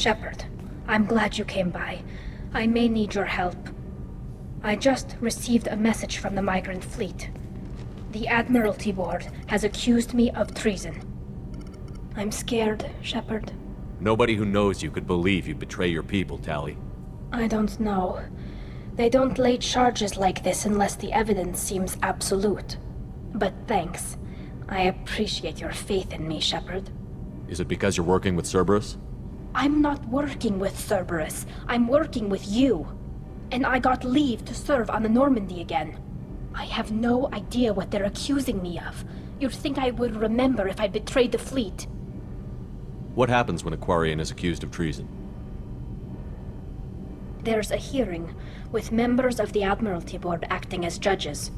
Shepard, I'm glad you came by. I may need your help. I just received a message from the migrant fleet. The Admiralty Board has accused me of treason. I'm scared, Shepard. Nobody who knows you could believe you'd betray your people, Tali. I don't know. They don't lay charges like this unless the evidence seems absolute. But thanks. I appreciate your faith in me, Shepard. Is it because you're working with Cerberus? I'm not working with Cerberus. I'm working with you. And I got leave to serve on the Normandy again. I have no idea what they're accusing me of. You'd think I would remember if I betrayed the fleet. What happens when a Quarian is accused of treason? There's a hearing, with members of the Admiralty Board acting as judges.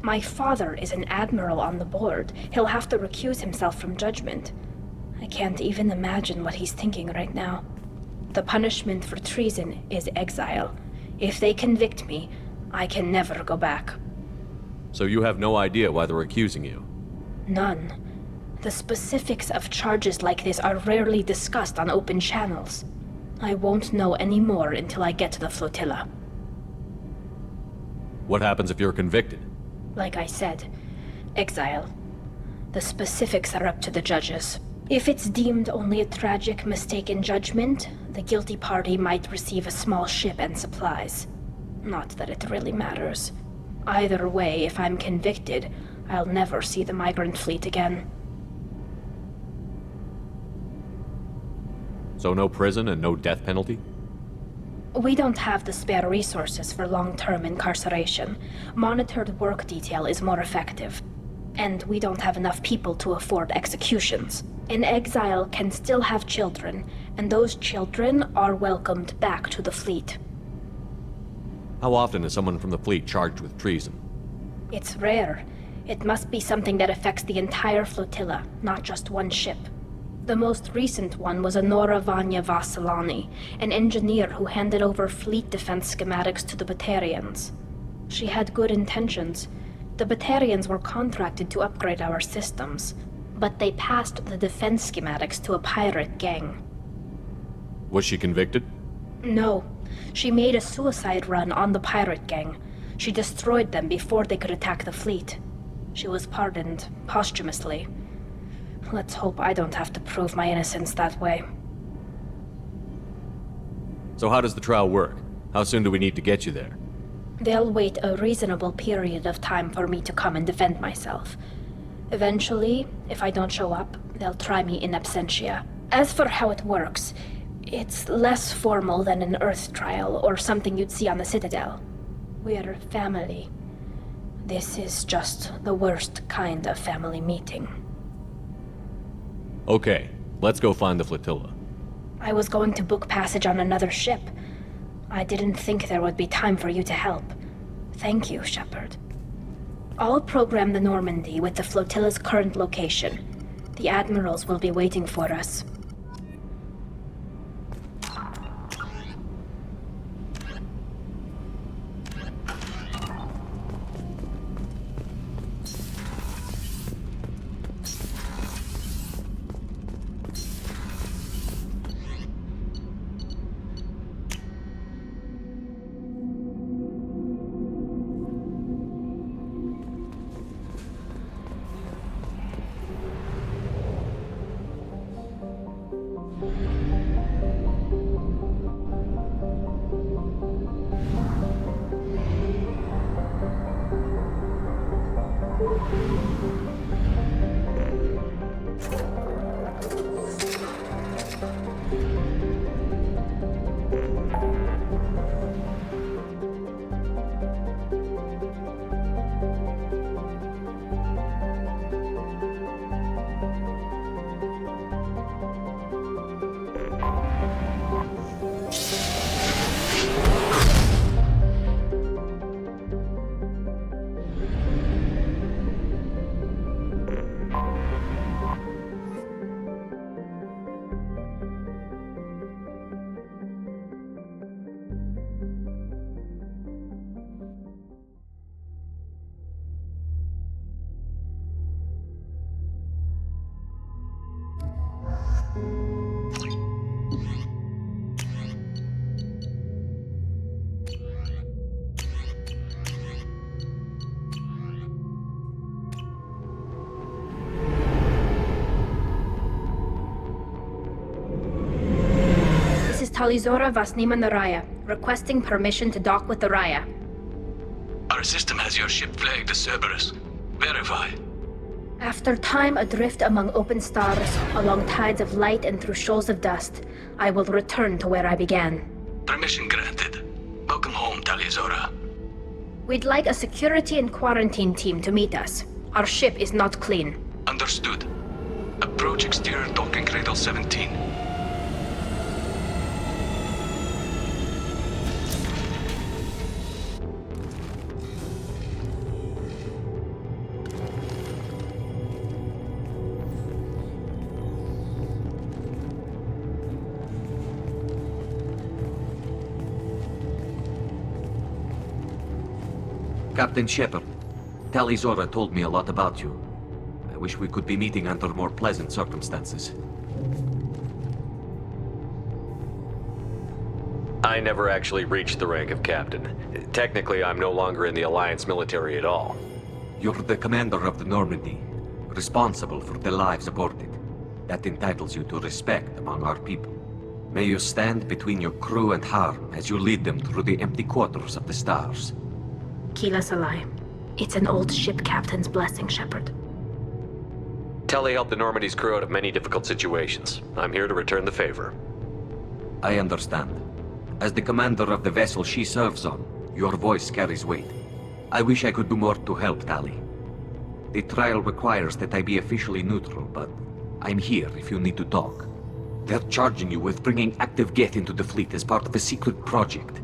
My father is an admiral on the board. He'll have to recuse himself from judgment. I can't even imagine what he's thinking right now. The punishment for treason is exile. If they convict me, I can never go back. So you have no idea why they're accusing you? None. The specifics of charges like this are rarely discussed on open channels. I won't know any more until I get to the flotilla. What happens if you're convicted? Like I said, exile. The specifics are up to the judges. If it's deemed only a tragic mistake in judgment, the guilty party might receive a small ship and supplies. Not that it really matters. Either way, if I'm convicted, I'll never see the migrant fleet again. So no prison and no death penalty? We don't have the spare resources for long-term incarceration. Monitored work detail is more effective. And we don't have enough people to afford executions. An exile can still have children, and those children are welcomed back to the fleet. How often is someone from the fleet charged with treason? It's rare. It must be something that affects the entire flotilla, not just one ship. The most recent one was Anora Vanya Vassilani, an engineer who handed over fleet defense schematics to the Batarians. She had good intentions. The Batarians were contracted to upgrade our systems, but they passed the defense schematics to a pirate gang. Was she convicted? No. She made a suicide run on the pirate gang. She destroyed them before they could attack the fleet. She was pardoned, posthumously. Let's hope I don't have to prove my innocence that way. So how does the trial work? How soon do we need to get you there? They'll wait a reasonable period of time for me to come and defend myself. Eventually, if I don't show up, they'll try me in absentia. As for how it works, it's less formal than an Earth trial or something you'd see on the Citadel. We're family. This is just the worst kind of family meeting. Okay, let's go find the flotilla. I was going to book passage on another ship. I didn't think there would be time for you to help. Thank you, Shepard. I'll program the Normandy with the flotilla's current location. The admirals will be waiting for us. Talizora Vasnima Naraya, requesting permission to dock with the Raya. Our system has your ship flagged as Cerberus. Verify. After time adrift among open stars, along tides of light and through shoals of dust, I will return to where I began. Permission granted. Welcome home, Talizora. We'd like a security and quarantine team to meet us. Our ship is not clean. Understood. Approach exterior docking cradle 17. Captain Shepard, Talizora told me a lot about you. I wish we could be meeting under more pleasant circumstances. I never actually reached the rank of captain. Technically, I'm no longer in the Alliance military at all. You're the commander of the Normandy, responsible for the lives aborted. That entitles you to respect among our people. May you stand between your crew and harm as you lead them through the empty quarters of the stars. Kila Salai. It's an old ship captain's blessing, Shepard. Tali helped the Normandy's crew out of many difficult situations. I'm here to return the favor. I understand. As the commander of the vessel she serves on, your voice carries weight. I wish I could do more to help, Tali. The trial requires that I be officially neutral, but I'm here if you need to talk. They're charging you with bringing active Geth into the fleet as part of a secret project.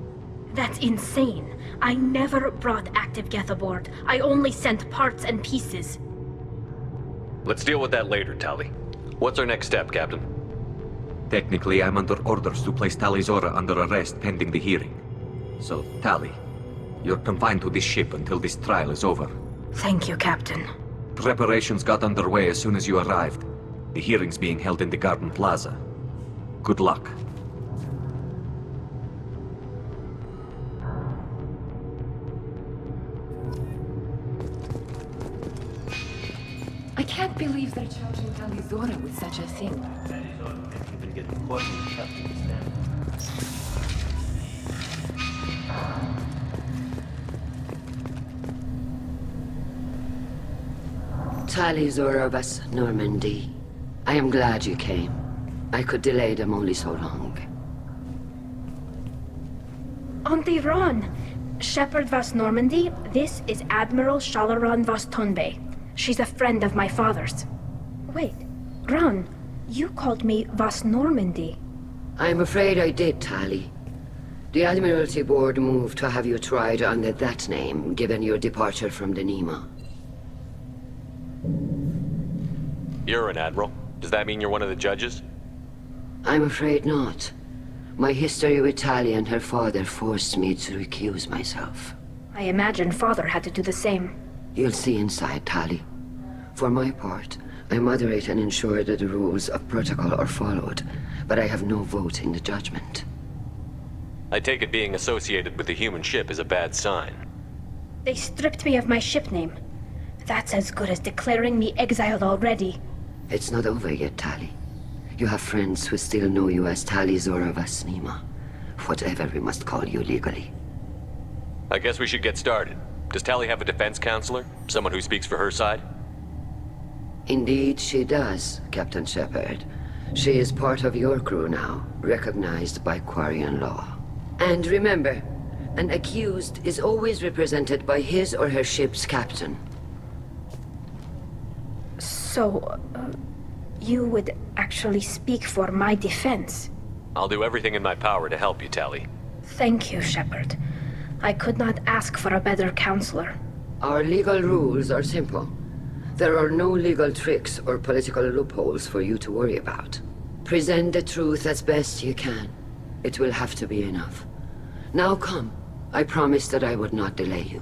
That's insane. I never brought active Geth aboard. I only sent parts and pieces. Let's deal with that later, Tali. What's our next step, Captain? Technically, I'm under orders to place Talizora under arrest pending the hearing. So, Tali, you're confined to this ship until this trial is over. Thank you, Captain. Preparations got underway as soon as you arrived. The hearing's being held in the Garden Plaza. Good luck. I can't believe they're charging Talizora with such a thing. Even get caught in the captain's stand. Talizora Vas Normandy. I am glad you came. I could delay them only so long. Auntie Ron! Shepard Vas Normandy, this is Admiral Shalaran Vas Tonbe. She's a friend of my father's. Wait, Ron, you called me Vas Normandy. I'm afraid I did, Tali. The Admiralty Board moved to have you tried under that name, given your departure from the Nima. You're an admiral. Does that mean you're one of the judges? I'm afraid not. My history with Tali and her father forced me to recuse myself. I imagine father had to do the same. You'll see inside, Tali. For my part, I moderate and ensure that the rules of protocol are followed, but I have no vote in the judgment. I take it being associated with the human ship is a bad sign. They stripped me of my ship name. That's as good as declaring me exiled already. It's not over yet, Tali. You have friends who still know you as Talizora Vas Nima. Whatever we must call you legally. I guess we should get started. Does Tali have a defense counselor? Someone who speaks for her side? Indeed, she does, Captain Shepard. She is part of your crew now, recognized by Quarian law. And remember, an accused is always represented by his or her ship's captain. So, you would actually speak for my defense? I'll do everything in my power to help you, Tali. Thank you, Shepard. I could not ask for a better counselor. Our legal rules are simple. There are no legal tricks or political loopholes for you to worry about. Present the truth as best you can. It will have to be enough. Now come. I promised that I would not delay you.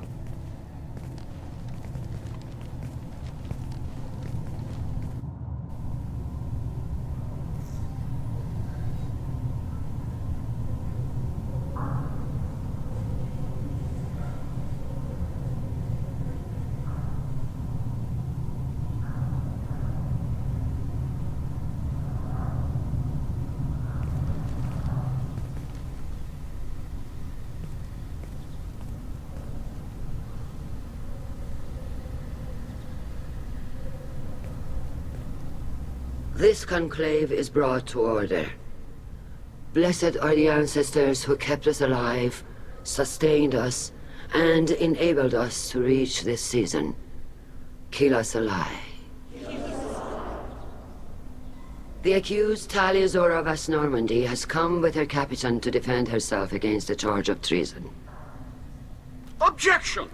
This conclave is brought to order. Blessed are the ancestors who kept us alive, sustained us, and enabled us to reach this season. Kill us alive. The accused Tali Zora Vas Normandy has come with her captain to defend herself against a charge of treason. Objection!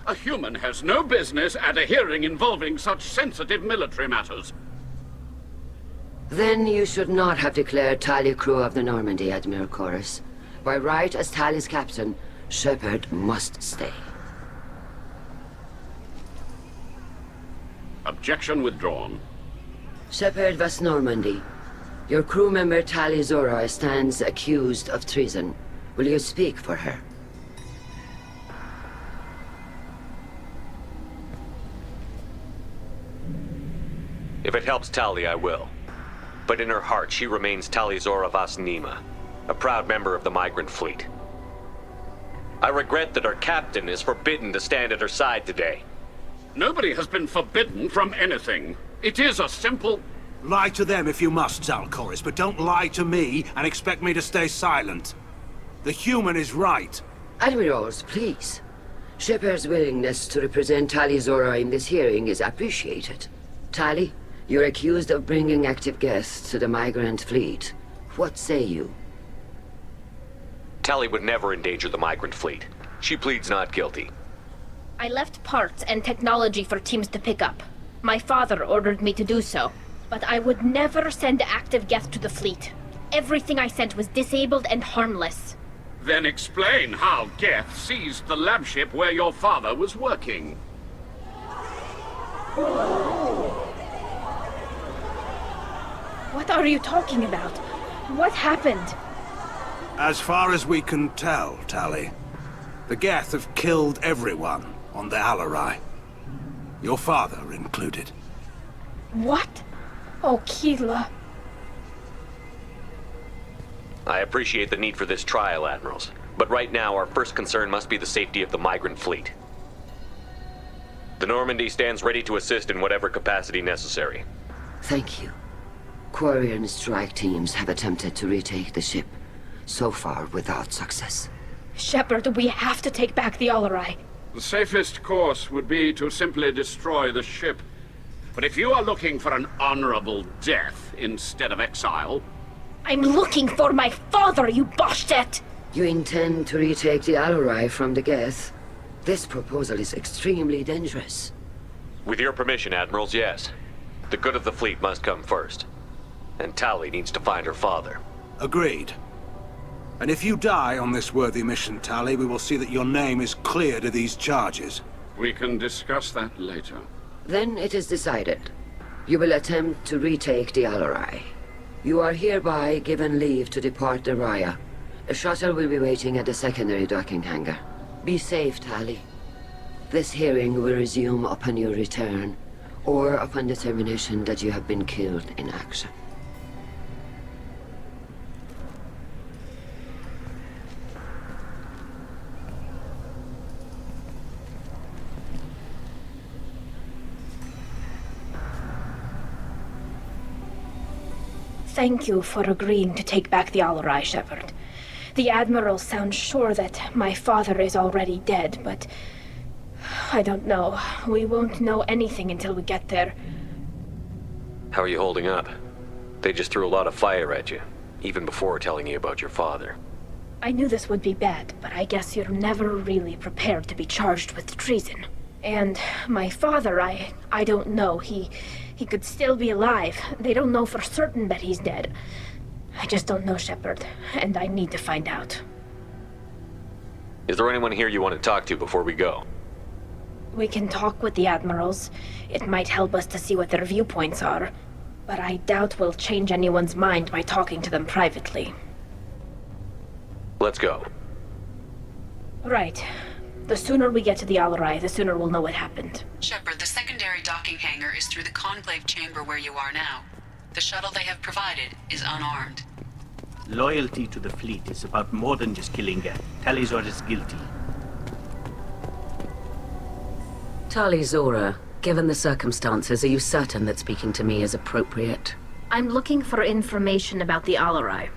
A human has no business at a hearing involving such sensitive military matters. Then you should not have declared Tali crew of the Normandy, Admiral Chorus. By right as Tali's captain, Shepard must stay. Objection withdrawn. Shepard Vas Normandy, your crew member Tali Zora stands accused of treason. Will you speak for her? If it helps Tali, I will. But in her heart, she remains Tali Zora Vas Nima, a proud member of the migrant fleet. I regret that her captain is forbidden to stand at her side today. Nobody has been forbidden from anything. It is a simple... Lie to them if you must, Zalcoris, but don't lie to me and expect me to stay silent. The human is right. Admirals, please. Shepard's willingness to represent Tali Zora in this hearing is appreciated. Tali, you're accused of bringing active guests to the migrant fleet. What say you? Tali would never endanger the migrant fleet. She pleads not guilty. I left parts and technology for teams to pick up. My father ordered me to do so. But I would never send active guests to the fleet. Everything I sent was disabled and harmless. Then explain how Geth seized the lab ship where your father was working. What are you talking about? What happened? As far as we can tell, Tali, the Geth have killed everyone on the Alarai. Your father included. What? Oh, Keela. I appreciate the need for this trial, Admirals. But right now, our first concern must be the safety of the migrant fleet. The Normandy stands ready to assist in whatever capacity necessary. Thank you. Quarian strike teams have attempted to retake the ship, so far without success. Shepard, we have to take back the Alarai. The safest course would be to simply destroy the ship. But if you are looking for an honorable death instead of exile... I'm looking for my father, you bastet! You intend to retake the Alarai from the Geth? This proposal is extremely dangerous. With your permission, Admirals, yes. The good of the fleet must come first. And Tali needs to find her father. Agreed. And if you die on this worthy mission, Tali, we will see that your name is cleared of these charges. We can discuss that later. Then it is decided. You will attempt to retake the Alarai. You are hereby given leave to depart the Raya. A shuttle will be waiting at the secondary docking hangar. Be safe, Tali. This hearing will resume upon your return, or upon determination that you have been killed in action. Thank you for agreeing to take back the Alarai, Shepard. The Admiral sounds sure that my father is already dead, but... I don't know. We won't know anything until we get there. How are you holding up? They just threw a lot of fire at you, even before telling you about your father. I knew this would be bad, but I guess you're never really prepared to be charged with treason. And my father, I don't know. He could still be alive. They don't know for certain that he's dead. I just don't know, Shepard, and I need to find out. Is there anyone here you want to talk to before we go? We can talk with the Admirals. It might help us to see what their viewpoints are. But I doubt we'll change anyone's mind by talking to them privately. Let's go. Right. The sooner we get to the Alarai, the sooner we'll know what happened. Shepard, the secondary docking hangar is through the conclave chamber where you are now. The shuttle they have provided is unarmed. Loyalty to the fleet is about more than just killing Geth. Tali Zora is guilty. Tali Zora, given the circumstances, are you certain that speaking to me is appropriate? I'm looking for information about the Alarai.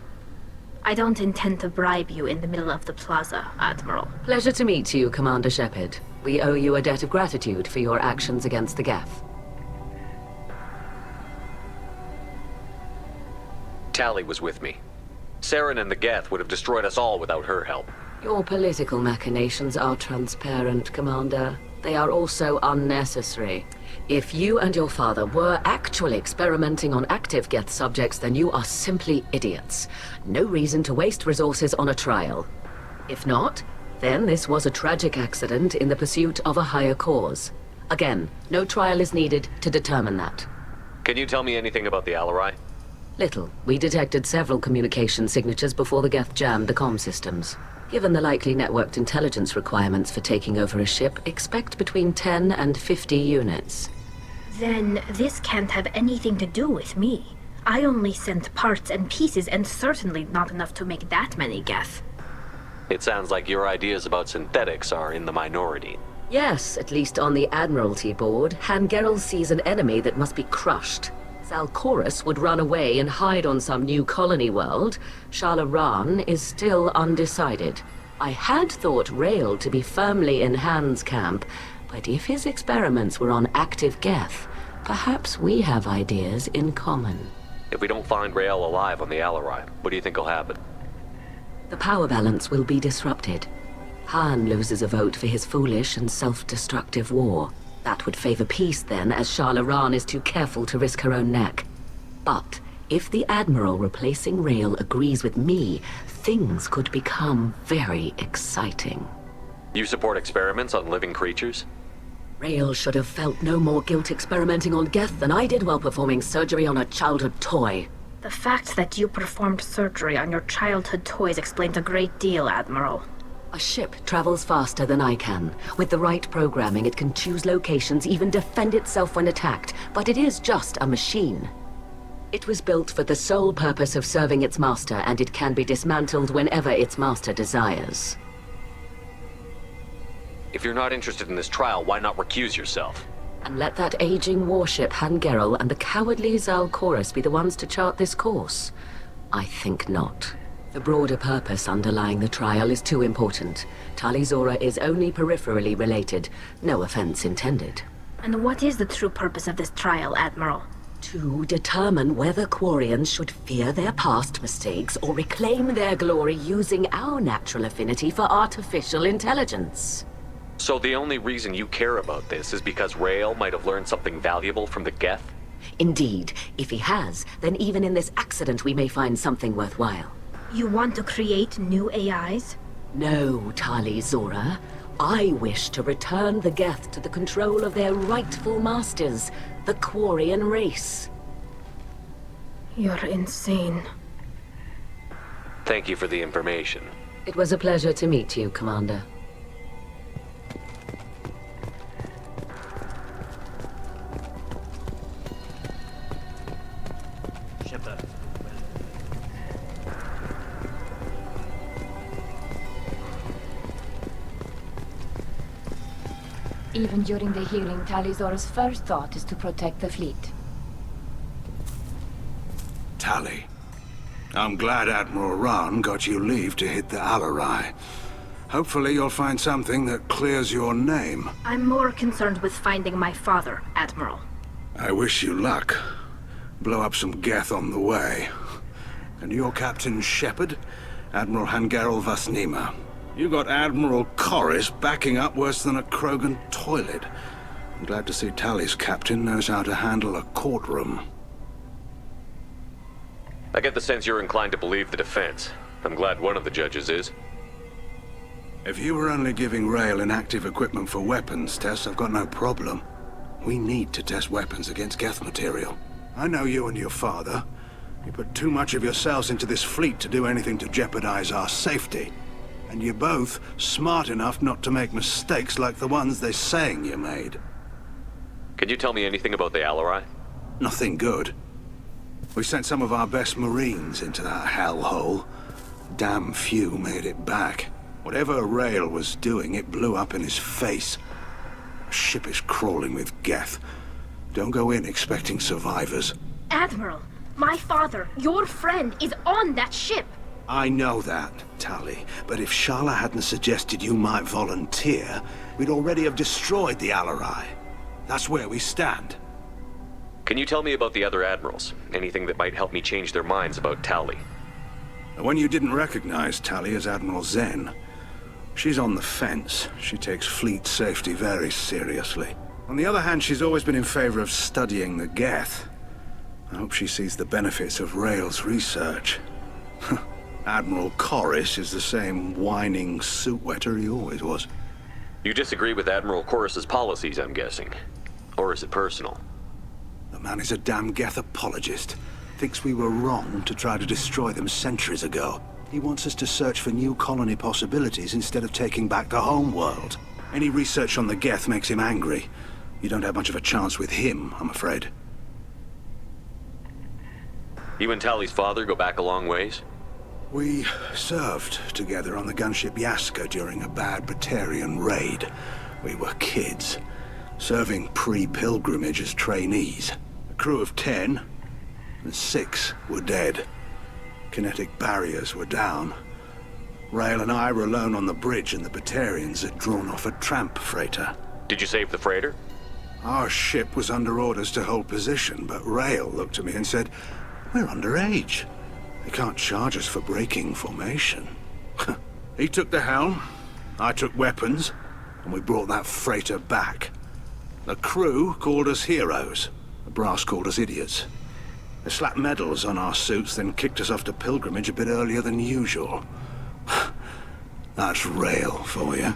I don't intend to bribe you in the middle of the plaza, Admiral. Pleasure to meet you, Commander Shepard. We owe you a debt of gratitude for your actions against the Geth. Tali was with me. Saren and the Geth would have destroyed us all without her help. Your political machinations are transparent, Commander. They are also unnecessary. If you and your father were actually experimenting on active Geth subjects, then you are simply idiots. No reason to waste resources on a trial. If not, then this was a tragic accident in the pursuit of a higher cause. Again, no trial is needed to determine that. Can you tell me anything about the Alarai? Little. We detected several communication signatures before the Geth jammed the comm systems. Given the likely networked intelligence requirements for taking over a ship, expect between 10 and 50 units. Then this can't have anything to do with me. I only sent parts and pieces, and certainly not enough to make that many Geth. It sounds like your ideas about synthetics are in the minority. Yes, at least on the Admiralty board, Hangerel sees an enemy that must be crushed. Zalcorus would run away and hide on some new colony world. Shalaran is still undecided. I had thought Rael to be firmly in Han's camp, but if his experiments were on active Geth, perhaps we have ideas in common. If we don't find Rael alive on the Alarai, what do you think will happen? The power balance will be disrupted. Han loses a vote for his foolish and self-destructive war. That would favor peace then, as Shalaran is too careful to risk her own neck. But if the Admiral replacing Rael agrees with me, things could become very exciting. You support experiments on living creatures? Rael should have felt no more guilt experimenting on Geth than I did while performing surgery on a childhood toy. The fact that you performed surgery on your childhood toys explains a great deal, Admiral. A ship travels faster than I can. With the right programming, it can choose locations, even defend itself when attacked. But it is just a machine. It was built for the sole purpose of serving its master, and it can be dismantled whenever its master desires. If you're not interested in this trial, why not recuse yourself? And let that aging warship Hangerel and the cowardly Zalcorus be the ones to chart this course? I think not. The broader purpose underlying the trial is too important. Tali Zora is only peripherally related. No offense intended. And what is the true purpose of this trial, Admiral? To determine whether Quarians should fear their past mistakes or reclaim their glory using our natural affinity for artificial intelligence. So the only reason you care about this is because Rael might have learned something valuable from the Geth? Indeed. If he has, then even in this accident we may find something worthwhile. You want to create new AIs? No, Tali Zora. I wish to return the Geth to the control of their rightful masters, the Quarian race. You're insane. Thank you for the information. It was a pleasure to meet you, Commander. Shepard. Even during the healing, Tali Zora's first thought is to protect the fleet. Tali, I'm glad Admiral Rahn got you leave to hit the Alarai. Hopefully you'll find something that clears your name. I'm more concerned with finding my father, Admiral. I wish you luck. Blow up some Geth on the way. And your Captain Shepard, Admiral Hangerel Vasnima. You got Admiral Corris backing up worse than a Krogan toilet. I'm glad to see Tali's captain knows how to handle a courtroom. I get the sense you're inclined to believe the defense. I'm glad one of the judges is. If you were only giving Rael inactive equipment for weapons tests, I've got no problem. We need to test weapons against Geth material. I know you and your father. You put too much of yourselves into this fleet to do anything to jeopardize our safety. And you're both smart enough not to make mistakes like the ones they're saying you made. Can you tell me anything about the Alarai? Nothing good. We sent some of our best Marines into that hellhole. Damn few made it back. Whatever Rael was doing, it blew up in his face. A ship is crawling with Geth. Don't go in expecting survivors. Admiral, My father, your friend, is on that ship. I know that, Tali, but if Shala hadn't suggested you might volunteer, we'd already have destroyed the Alarai. That's where we stand. Can you tell me about the other admirals? Anything that might help me change their minds about Tali? The one you didn't recognize, Tali, is Admiral Zen. She's on the fence. She takes fleet safety very seriously. On the other hand, she's always been in favor of studying the Geth. I hope she sees the benefits of Rael's research. Admiral Corris is the same whining suit wetter he always was. You disagree with Admiral Corris's policies, I'm guessing. Or is it personal? The man is a damn Geth apologist. Thinks we were wrong to try to destroy them centuries ago. He wants us to search for new colony possibilities instead of taking back the home world. Any research on the Geth makes him angry. You don't have much of a chance with him, I'm afraid. You and Tali's father go back a long ways? We served together on the gunship Yaska during a bad Batarian raid. We were kids, serving pre-pilgrimage as trainees. A crew of 10, and 6 were dead. Kinetic barriers were down. Rael and I were alone on the bridge, and the Batarians had drawn off a tramp freighter. Did you save the freighter? Our ship was under orders to hold position, but Rael looked at me and said, "We're underage. They can't charge us for breaking formation." He took the helm, I took weapons, and we brought that freighter back. The crew called us heroes. The brass called us idiots. They slapped medals on our suits, then kicked us off to pilgrimage a bit earlier than usual. That's Rael for you.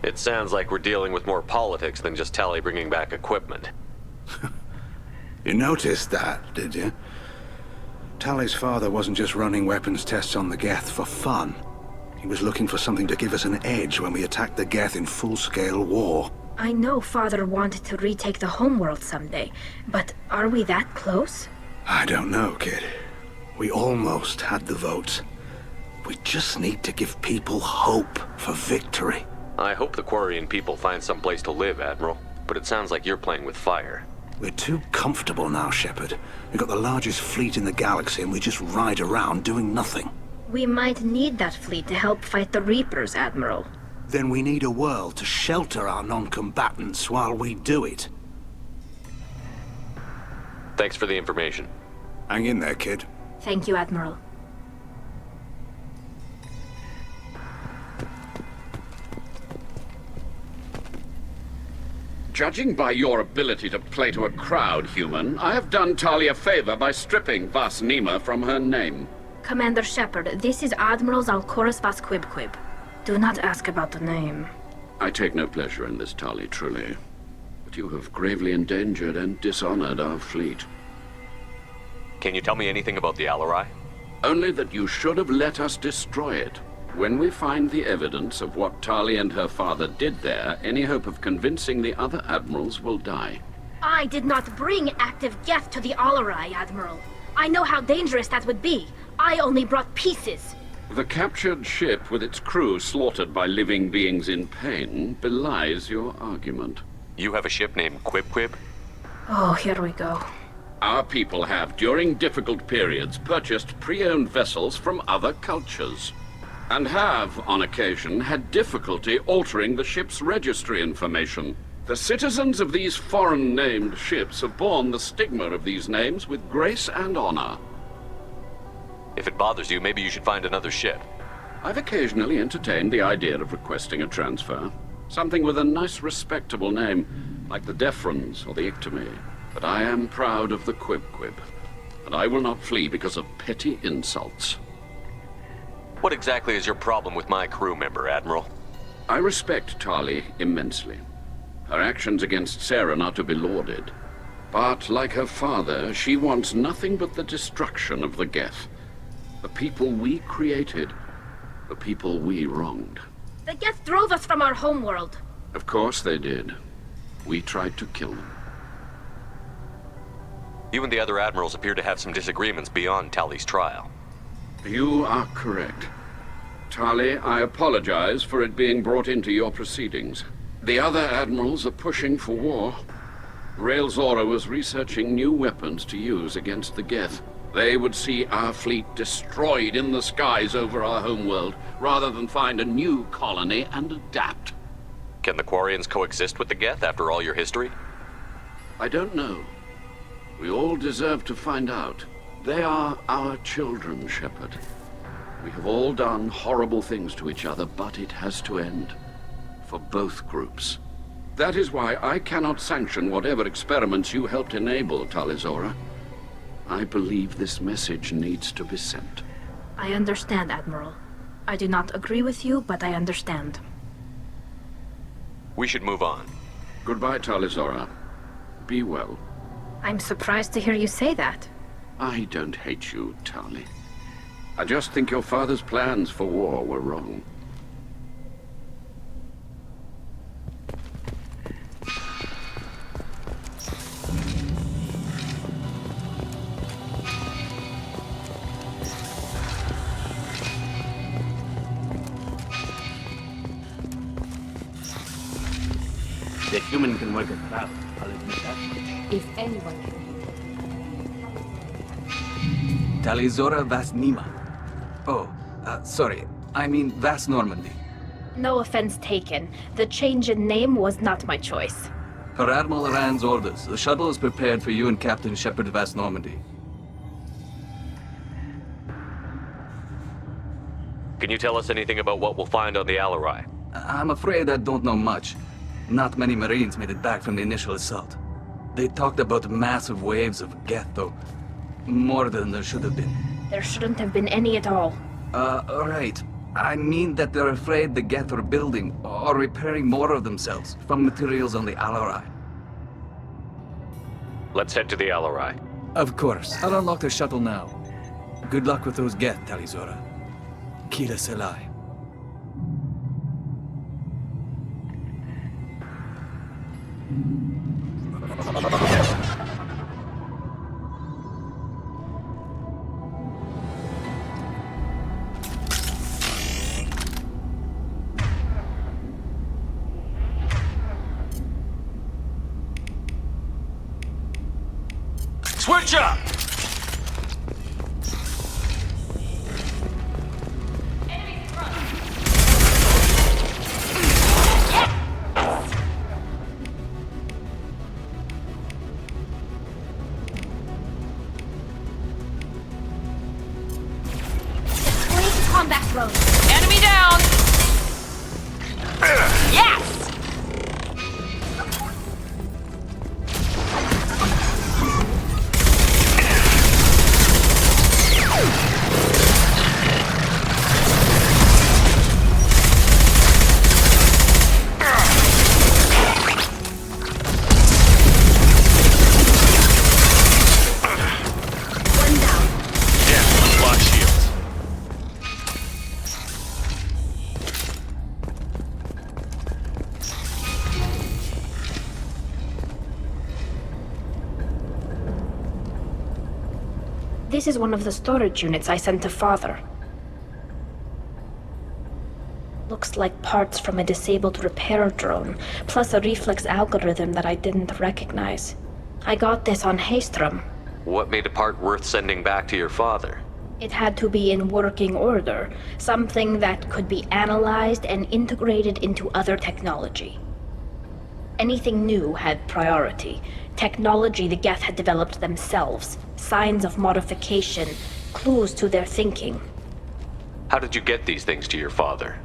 It sounds like we're dealing with more politics than just Tali bringing back equipment. You noticed that, did you? Tali's father wasn't just running weapons tests on the Geth for fun. He was looking for something to give us an edge when we attacked the Geth in full-scale war. I know Father wanted to retake the homeworld someday, but are we that close? I don't know, kid. We almost had the votes. We just need to give people hope for victory. I hope the Quarian people find some place to live, Admiral, but it sounds like you're playing with fire. We're too comfortable now, Shepard. We've got the largest fleet in the galaxy and we just ride around doing nothing. We might need that fleet to help fight the Reapers, Admiral. Then we need a world to shelter our non-combatants while we do it. Thanks for the information. Hang in there, kid. Thank you, Admiral. Judging by your ability to play to a crowd, human, I have done Tali a favor by stripping Vas Nima from her name. Commander Shepard, this is Admiral Zalkoris Vas Quibquib. Do not ask about the name. I take no pleasure in this, Tali, truly. But you have gravely endangered and dishonored our fleet. Can you tell me anything about the Alarai? Only that you should have let us destroy it. When we find the evidence of what Tali and her father did there, any hope of convincing the other admirals will die. I did not bring active Geth to the Alarai, Admiral. I know how dangerous that would be. I only brought pieces. The captured ship with its crew slaughtered by living beings in pain belies your argument. You have a ship named Quib? Oh, here we go. Our people have, during difficult periods, purchased pre-owned vessels from other cultures. And have, on occasion, had difficulty altering the ship's registry information. The citizens of these foreign-named ships have borne the stigma of these names with grace and honor. If it bothers you, maybe you should find another ship. I've occasionally entertained the idea of requesting a transfer. Something with a nice, respectable name, like the Defrons or the Ictomy. But I am proud of the Quib, and I will not flee because of petty insults. What exactly is your problem with my crew member, Admiral? I respect Tali immensely. Her actions against Sarah are not to be lauded. But, like her father, she wants nothing but the destruction of the Geth. The people we created. The people we wronged. The Geth drove us from our homeworld. Of course they did. We tried to kill them. You and the other admirals appear to have some disagreements beyond Tali's trial. You are correct. Tali, I apologize for it being brought into your proceedings. The other admirals are pushing for war. Rael Zora was researching new weapons to use against the Geth. They would see our fleet destroyed in the skies over our homeworld, rather than find a new colony and adapt. Can the Quarians coexist with the Geth after all your history? I don't know. We all deserve to find out. They are our children, Shepard. We have all done horrible things to each other, but it has to end. For both groups. That is why I cannot sanction whatever experiments you helped enable, Tali Zora. I believe this message needs to be sent. I understand, Admiral. I do not agree with you, but I understand. We should move on. Goodbye, Tali Zora. Be well. I'm surprised to hear you say that. I don't hate you, Tali. I just think your father's plans for war were wrong. The human can work a crowd, I'll admit that. If anyone can Tali Zora Vas Nima. Oh, sorry. I mean Vas Normandy. No offense taken. The change in name was not my choice. Per Admiral Rand's orders, the shuttle is prepared for you and Captain Shepard Vas Normandy. Can you tell us anything about what we'll find on the Alarai? I'm afraid I don't know much. Not many Marines made it back from the initial assault. They talked about massive waves of Geth, though. More than there should have been. There shouldn't have been any at all. Right. I mean that they're afraid the Geth are building or repairing more of themselves from materials on the Alarai. Let's head to the Alarai. Of course. I'll unlock the shuttle now. Good luck with those Geth, Tali Zora. Kila Selai. Switch up! Combat drone. Enemy down! Yes! One down. Yeah, lock shields. This is one of the storage units I sent to Father. Looks like parts from a disabled repair drone, plus a reflex algorithm that I didn't recognize. I got this on Haystrom. What made a part worth sending back to your father? It had to be in working order, something that could be analyzed and integrated into other technology. Anything new had priority. Technology the Geth had developed themselves, signs of modification, clues to their thinking. How did you get these things to your father?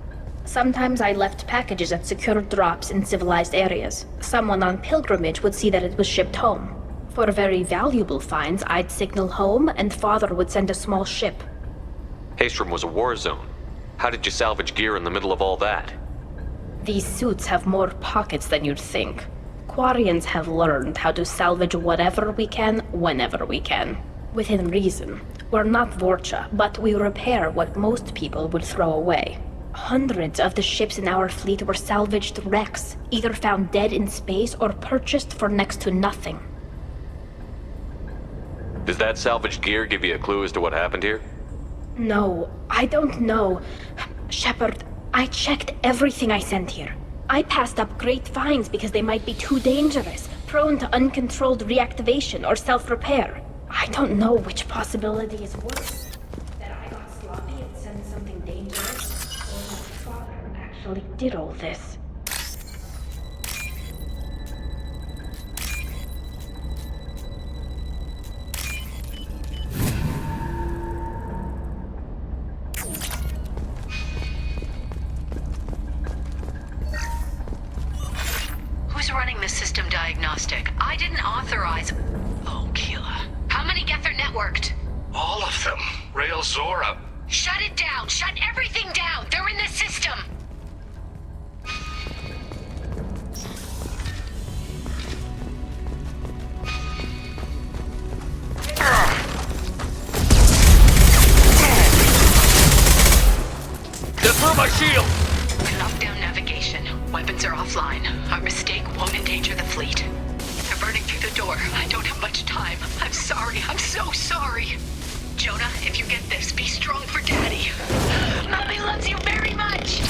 Sometimes I left packages at secure drops in civilized areas. Someone on pilgrimage would see that it was shipped home. For very valuable finds, I'd signal home, and Father would send a small ship. Haystrom was a war zone. How did you salvage gear in the middle of all that? These suits have more pockets than you'd think. Quarians have learned how to salvage whatever we can, whenever we can. Within reason. We're not Vorcha, but we repair what most people would throw away. Hundreds of the ships in our fleet were salvaged wrecks, either found dead in space or purchased for next to nothing. Does that salvaged gear give you a clue as to what happened here? No, I don't know. Shepard, I checked everything I sent here. I passed up great finds because they might be too dangerous. prone to uncontrolled reactivation or self-repair. I don't know which possibility is worse. That I got sloppy and sent something dangerous, or that Father actually did all this. Who's running the system diagnostic? I didn't authorize... Oh, Keela. How many Geth are networked? All of them. Rail Zora. Shut it down! Shut everything down! They're in the system! Just through my shield! Knockdown navigation. Weapons are offline. Our mistake won't endanger the fleet. They're burning through the door. I don't have much time. I'm sorry. I'm so sorry. Jonah, if you get this, be strong for Daddy. Mommy loves you very much!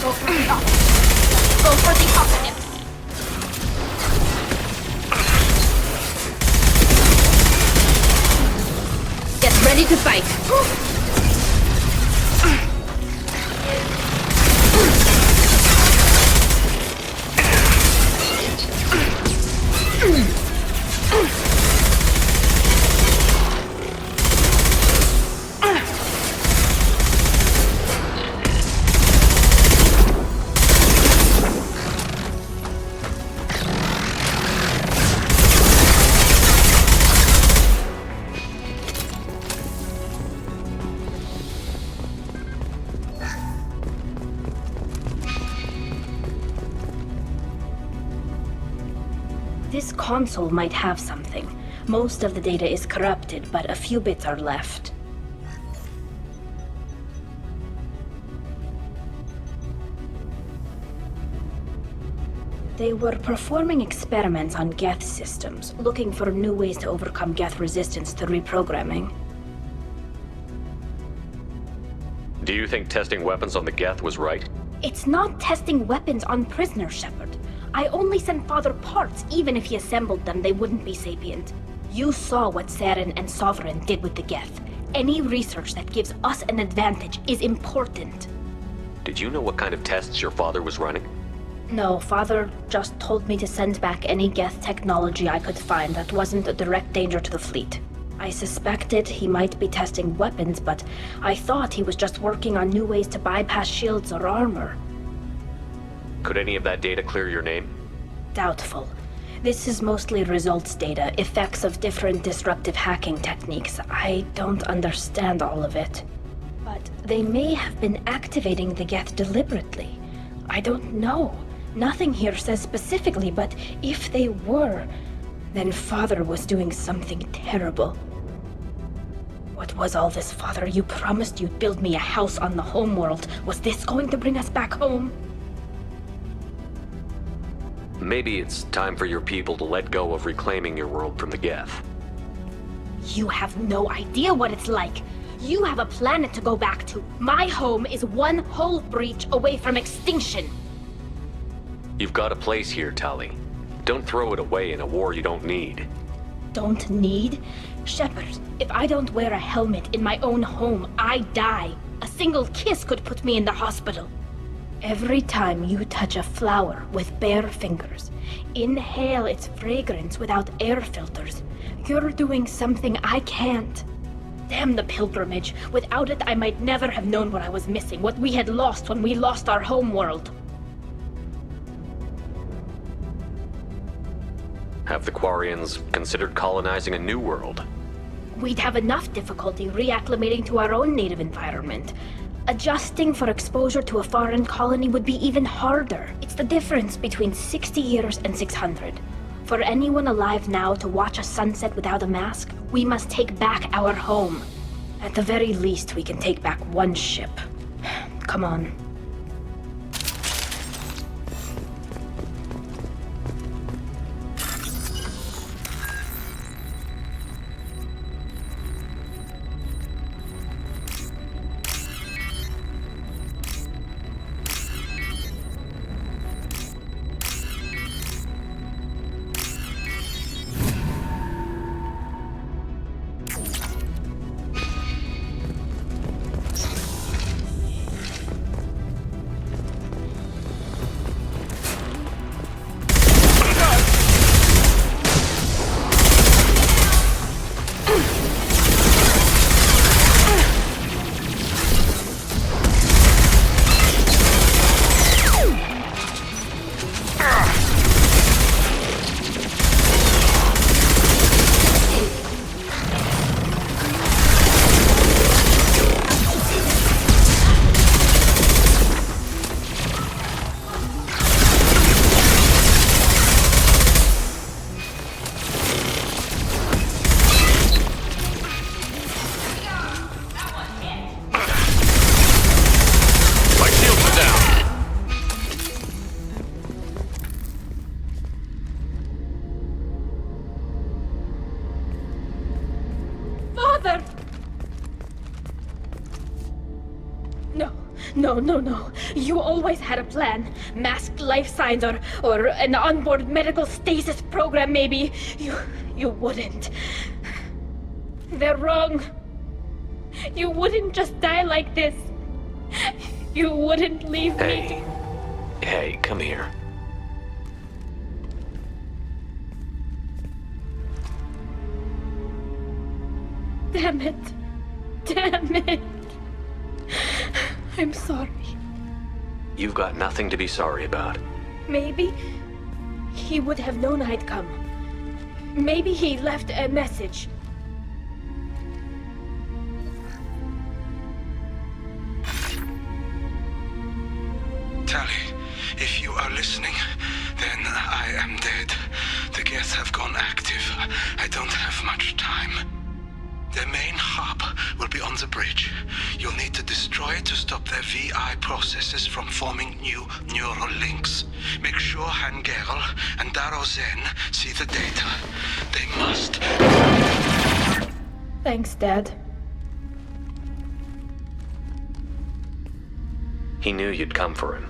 Go for the opposite. Get ready to fight. This console might have something. Most of the data is corrupted, but a few bits are left. They were performing experiments on Geth systems, looking for new ways to overcome Geth resistance to reprogramming. Do you think testing weapons on the Geth was right? It's not testing weapons on prisoners, Shepard. I only sent Father parts. Even if he assembled them, they wouldn't be sapient. You saw what Saren and Sovereign did with the Geth. Any research that gives us an advantage is important. Did you know what kind of tests your father was running? No, Father just told me to send back any Geth technology I could find that wasn't a direct danger to the fleet. I suspected he might be testing weapons, but I thought he was just working on new ways to bypass shields or armor. Could any of that data clear your name? Doubtful. This is mostly results data, effects of different disruptive hacking techniques. I don't understand all of it. But they may have been activating the Geth deliberately. I don't know. Nothing here says specifically, but if they were, then Father was doing something terrible. What was all this, Father? You promised you'd build me a house on the homeworld. Was this going to bring us back home? Maybe it's time for your people to let go of reclaiming your world from the Geth. You have no idea what it's like. You have a planet to go back to. My home is one hull breach away from extinction. You've got a place here, Tali. Don't throw it away in a war you don't need. Don't need? Shepard, if I don't wear a helmet in my own home, I die. A single kiss could put me in the hospital. Every time you touch a flower with bare fingers, inhale its fragrance without air filters, you're doing something I can't. Damn the pilgrimage. Without it, I might never have known what I was missing, what we had lost when we lost our homeworld. Have the Quarians considered colonizing a new world? We'd have enough difficulty reacclimating to our own native environment. Adjusting for exposure to a foreign colony would be even harder. It's the difference between 60 years and 600. For anyone alive now to watch a sunset without a mask, we must take back our home. At the very least, we can take back one ship. Come on. No. You always had a plan. Masked life signs or an onboard medical stasis program, maybe. You wouldn't. They're wrong. You wouldn't just die like this. You wouldn't leave me. Hey, come here. Damn it. I'm sorry. You've got nothing to be sorry about. Maybe he would have known I'd come. Maybe he left a message. Tali, if you are listening, then I am dead. The Geth have gone active. I don't have much time. Their main hub will be on the bridge. You'll need to destroy it to stop their VI processes from forming new neural links. Make sure Hangerl and Daro Zen see the data. They must. Thanks, Dad. He knew you'd come for him.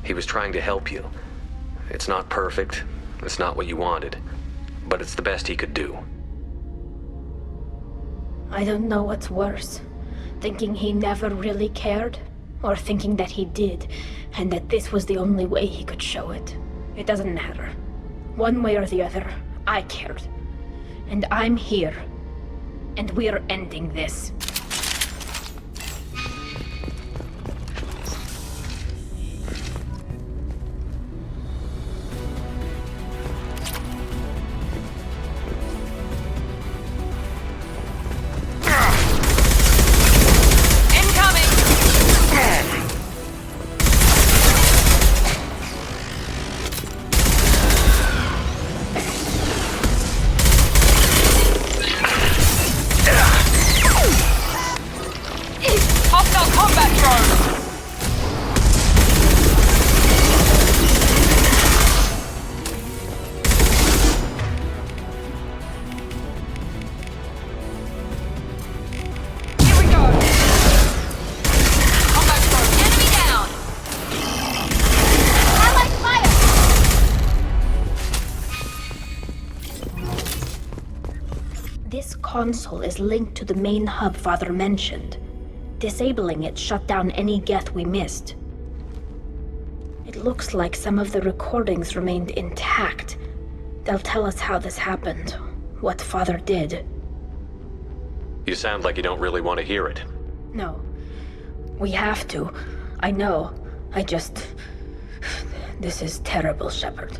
He was trying to help you. It's not perfect. It's not what you wanted. But it's the best he could do. I don't know what's worse. Thinking he never really cared, or thinking that he did, and that this was the only way he could show it. It doesn't matter. One way or the other, I cared. And I'm here. And we're ending this. Console is linked to the main hub Father mentioned. Disabling it shut down any Geth we missed. It looks like some of the recordings remained intact. They'll tell us how this happened, what Father did. You sound like you don't really want to hear it. No. We have to. I know. This is terrible, Shepard.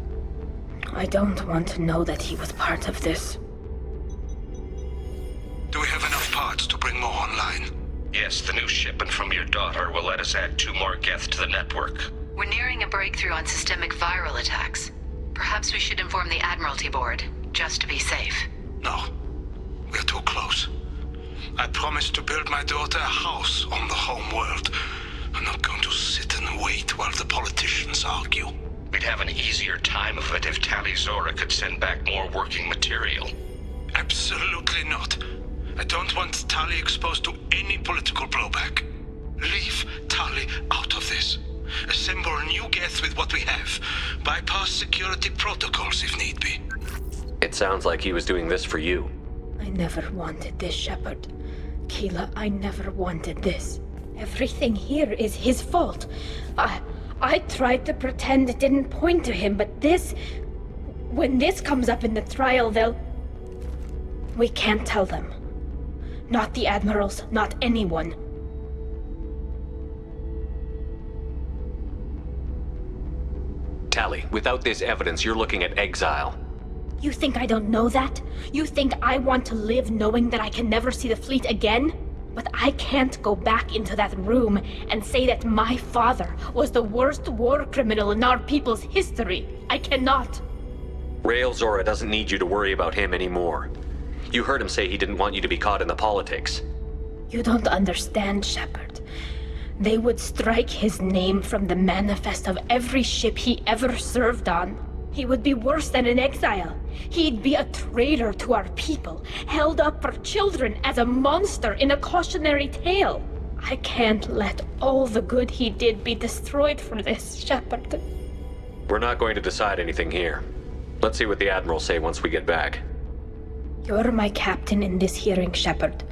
I don't want to know that he was part of this. Do we have enough parts to bring more online? Yes, the new shipment from your daughter will let us add 2 more Geth to the network. We're nearing a breakthrough on systemic viral attacks. Perhaps we should inform the Admiralty Board, just to be safe. No. We're too close. I promised to build my daughter a house on the home world. I'm not going to sit and wait while the politicians argue. We'd have an easier time of it if Tali Zora could send back more working material. Absolutely not. I don't want Tali exposed to any political blowback. Leave Tali out of this. Assemble new Geth with what we have. Bypass security protocols if need be. It sounds like he was doing this for you. I never wanted this, Shepard. Keela, I never wanted this. Everything here is his fault. I tried to pretend it didn't point to him, but this... When this comes up in the trial, they'll... We can't tell them. Not the admirals, not anyone. Tali, without this evidence, you're looking at exile. You think I don't know that? You think I want to live knowing that I can never see the fleet again? But I can't go back into that room and say that my father was the worst war criminal in our people's history. I cannot. Rael Zora doesn't need you to worry about him anymore. You heard him say he didn't want you to be caught in the politics. You don't understand, Shepard. They would strike his name from the manifest of every ship he ever served on. He would be worse than an exile. He'd be a traitor to our people, held up for children as a monster in a cautionary tale. I can't let all the good he did be destroyed for this, Shepard. We're not going to decide anything here. Let's see what the Admirals say once we get back. You're my captain in this hearing, Shepard.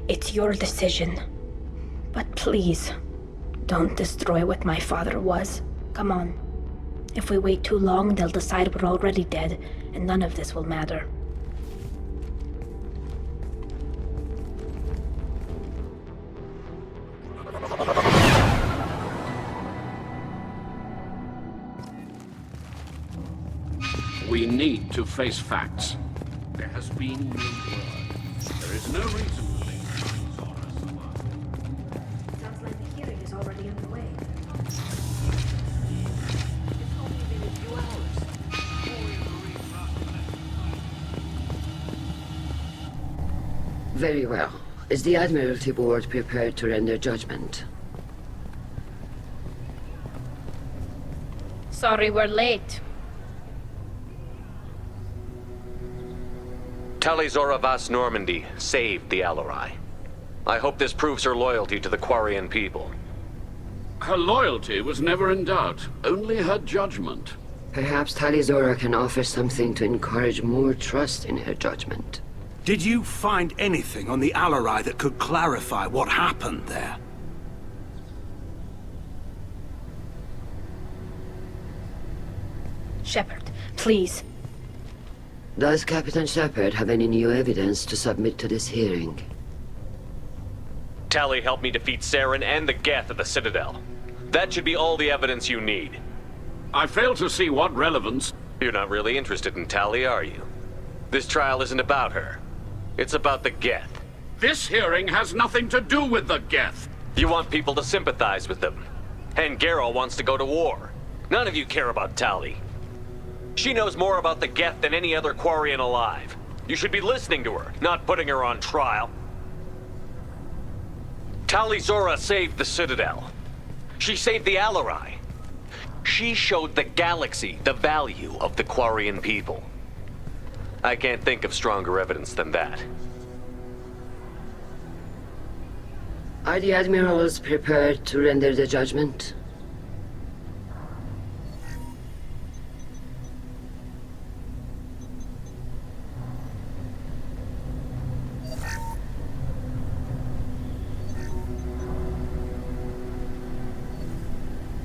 It's your decision. But please, don't destroy what my father was. Come on. If we wait too long, they'll decide we're already dead, and none of this will matter. We need to face facts. There has been no word. There is no reason to think Zora survived. Sounds like the hearing is already underway. Very well. Is the Admiralty Board prepared to render judgment? Sorry we're late. Tali Zora Vas Normandy saved the Alarai. I hope this proves her loyalty to the Quarian people. Her loyalty was never in doubt, only her judgment. Perhaps Tali Zora can offer something to encourage more trust in her judgment. Did you find anything on the Alarai that could clarify what happened there? Shepard, please. Does Captain Shepard have any new evidence to submit to this hearing? Tali helped me defeat Saren and the Geth at the Citadel. That should be all the evidence you need. I fail to see what relevance... You're not really interested in Tali, are you? This trial isn't about her. It's about the Geth. This hearing has nothing to do with the Geth. You want people to sympathize with them. And Garrow wants to go to war. None of you care about Tali. She knows more about the Geth than any other Quarian alive. You should be listening to her, not putting her on trial. Tali Zora saved the Citadel. She saved the Alarai. She showed the galaxy the value of the Quarian people. I can't think of stronger evidence than that. Are the Admirals prepared to render the judgment?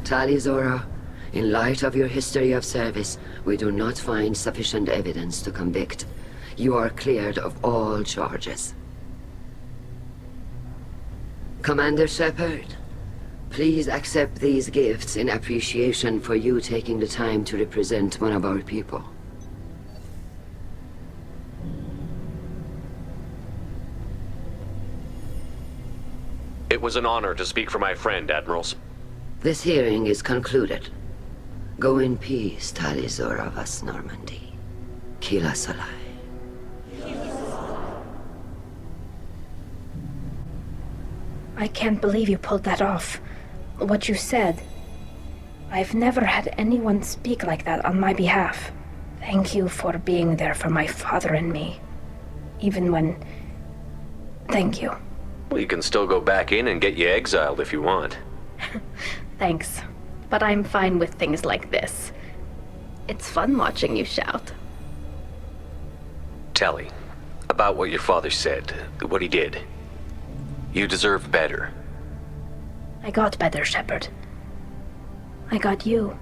Tali Zora, in light of your history of service, we do not find sufficient evidence to convict. You are cleared of all charges. Commander Shepard, please accept these gifts in appreciation for you taking the time to represent one of our people. It was an honor to speak for my friend, Admirals. This hearing is concluded. Go in peace, Tali Zora Vas Normandy. Kila Salai. I can't believe you pulled that off. What you said. I've never had anyone speak like that on my behalf. Thank you for being there for my father and me. Even when... Thank you. Well, you can still go back in and get you exiled if you want. Thanks. But I'm fine with things like this. It's fun watching you shout. Tali, about what your father said, what he did. You deserve better. I got better, Shepard. I got you.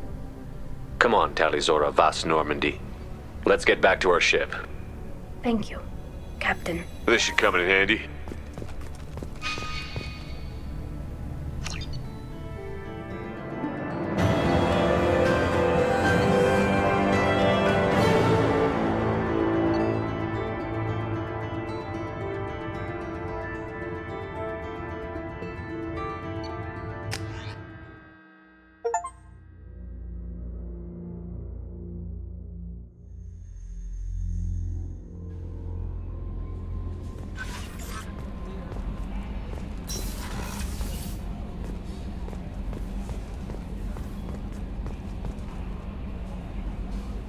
Come on, Tali Zora Vas Normandy. Let's get back to our ship. Thank you, Captain. This should come in handy.